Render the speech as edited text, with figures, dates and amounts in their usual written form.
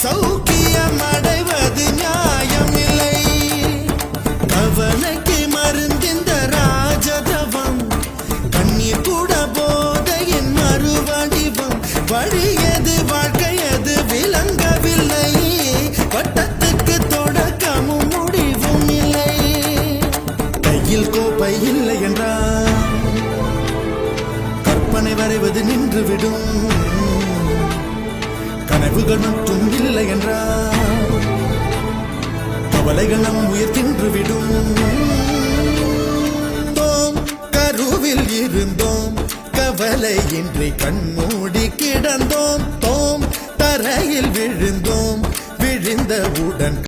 சௌக்கியம் அடைவது நியாயமில்லை. கவலைக்கு மருந்திந்த ராஜதவம், கண்ணீர் கூட போதையின் மறுவடிவம். வழியது வாழ்க்கையது விளங்கவில்லை, வட்டத்துக்கு தொடக்கமும் முடிவும் இல்லை. கையில் கோப்பை இல்லை என்றால் கற்பனை வரைவது நின்றுவிடும். கனவுகள் மட்டும் இல்லை என்றால் கவலைகள் நம் உயிர் தின்றுவிடும். தோம் கருவில் இருந்தோம், கவலை இன்றி கண்மூடி கிடந்தோம். தோம் தரையில் விழுந்தோம், விழுந்தவுடன்